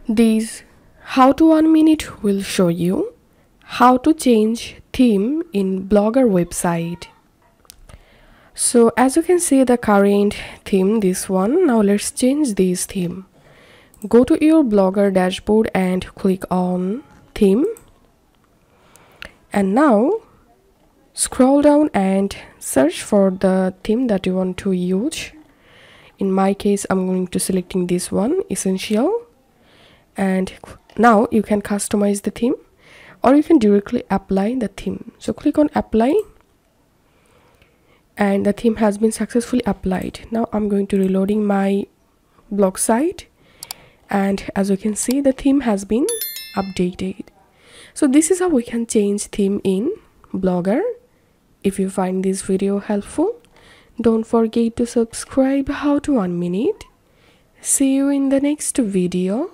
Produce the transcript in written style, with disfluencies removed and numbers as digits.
This how to 1 minute will show you how to change theme in Blogger website. So as you can see the current theme, this one. Now let's change this theme. Go to your Blogger dashboard and click on theme, and now scroll down and search for the theme that you want to use. In my case I'm going to selecting this one, Essential, and now you can customize the theme or you can directly apply the theme. So click on apply and the theme has been successfully applied. Now I'm going to reloading my blog site, and as you can see the theme has been updated. So this is how we can change theme in Blogger. If you find this video helpful, don't forget to subscribe How to 1 Minute. See you in the next video.